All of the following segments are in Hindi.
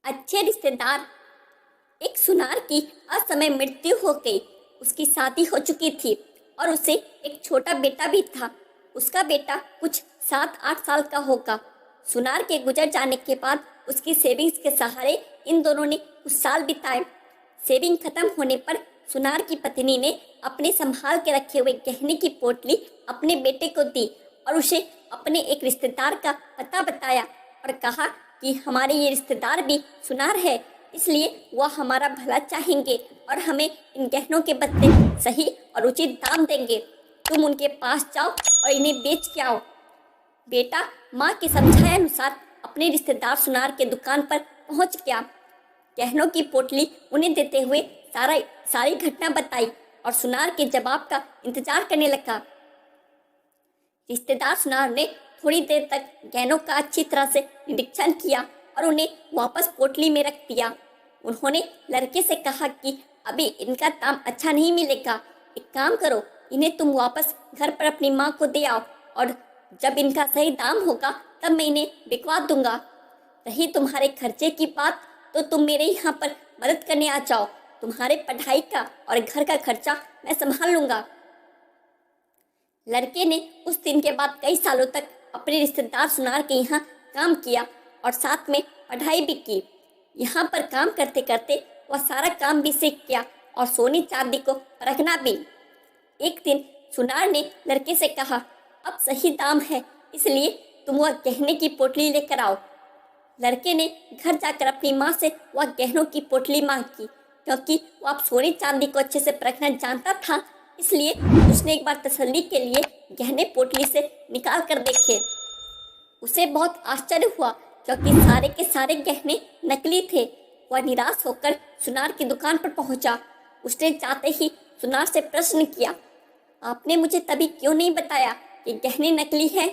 अच्छे रिश्तेदार। एक सुनार की असमय मृत्यु हो गई। उसकी शादी हो चुकी थी और उसे एक छोटा बेटा भी था। उसका बेटा कुछ 7-8 साल का होगा। सुनार के गुजर जाने के बाद उसकी सेविंग्स के सहारे इन दोनों ने कुछ साल बिताए। सेविंग खत्म होने पर सुनार की पत्नी ने अपने संभाल के रखे हुए गहने की पोटली अपने बेटे को दी और उसे अपने एक रिश्तेदार का पता बताया और कहा कि हमारे ये रिश्तेदार भी सुनार है, इसलिए वह हमारा भला चाहेंगे और हमें इन गहनों के बदले सही और उचित दाम देंगे। तुम उनके पास जाओ और इन्हें बेच के आओ। बेटा माँ के समझाए अनुसार अपने रिश्तेदार सुनार के दुकान पर पहुंच गया। गहनों की पोटली उन्हें देते हुए सारी घटना बताई और सुनार के जवाब का इंतजार करने लगा। रिश्तेदार सुनार ने थोड़ी देर तक गहनों का अच्छी तरह से निरीक्षण किया और उन्हें वापस पोटली में रख दिया। उन्होंने लड़के से कहा कि अभी इनका दाम अच्छा नहीं मिलेगा, एक काम करो, इन्हें तुम वापस घर पर अपनी माँ को दे आओ और जब इनका सही दाम होगा तब मैं इन्हें बिकवा दूंगा। रही तुम्हारे खर्चे की बात तो तुम मेरे यहाँ पर मदद करने आ जाओ। तुम्हारे पढ़ाई का और घर का खर्चा मैं संभाल लूंगा। लड़के ने उस दिन के बाद कई सालों तक अपने रिश्तेदार सुनार के यहाँ काम किया और साथ में पढ़ाई भी की। यहाँ पर काम करते करते वह सारा काम भी सीख गया और सोने चांदी को परखना भी। एक दिन सुनार ने लड़के से कहा, अब सही दाम है, इसलिए तुम वह गहने की पोटली लेकर आओ। लड़के ने घर जाकर अपनी माँ से वह गहनों की पोटली मांगी। क्योंकि वह अब सोने चांदी को अच्छे से परखना जानता था, इसलिए उसने एक बार तसल्ली के लिए गहने पोटली से निकाल कर देखे। उसे बहुत आश्चर्य हुआ क्योंकि सारे के सारे गहने नकली थे। वह निराश होकर सुनार की दुकान पर पहुंचा। उसने जाते ही सुनार से प्रश्न किया, आपने मुझे तभी क्यों नहीं बताया कि गहने नकली हैं?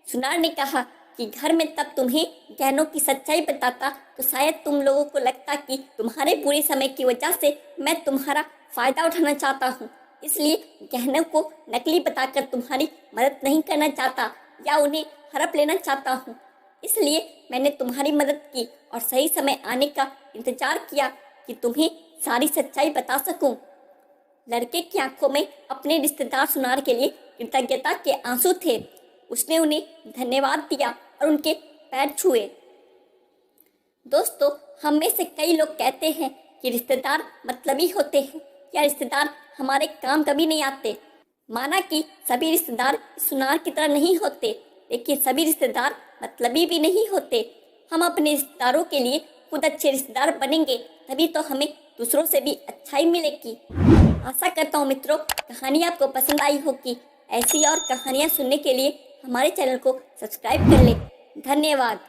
सुनार ने कहा कि घर में तब तुम्हें गहनों की सच्चाई बताता तो शायद तुम लोगों को लगता कि तुम्हारे बुरे समय की वजह से मैं तुम्हारा फायदा उठाना चाहता हूँ, इसलिए गहनों को नकली बताकर तुम्हारी मदद नहीं करना चाहता या उन्हें हड़प लेना चाहता हूँ। इसलिए मैंने तुम्हारी मदद की और सही समय आने का इंतजार किया कि तुम्हें सारी सच्चाई बता सकूं। लड़के की आंखों में अपने रिश्तेदार सुनार के लिए कृतज्ञता के आंसू थे। उसने उन्हें धन्यवाद दिया और उनके पैर छुए। दोस्तों, हम में से कई लोग कहते हैं कि रिश्तेदार मतलबी होते हैं या रिश्तेदार हमारे काम कभी नहीं आते। माना कि सभी रिश्तेदार सुनार की तरह नहीं होते, लेकिन सभी रिश्तेदार मतलबी भी नहीं होते। हम अपने रिश्तेदारों के लिए खुद अच्छे रिश्तेदार बनेंगे, तभी तो हमें दूसरों से भी अच्छाई मिलेगी। आशा करता हूँ मित्रों, कहानी आपको पसंद आई होगी। ऐसी और कहानियाँ सुनने के लिए हमारे चैनल को सब्सक्राइब कर लें। धन्यवाद।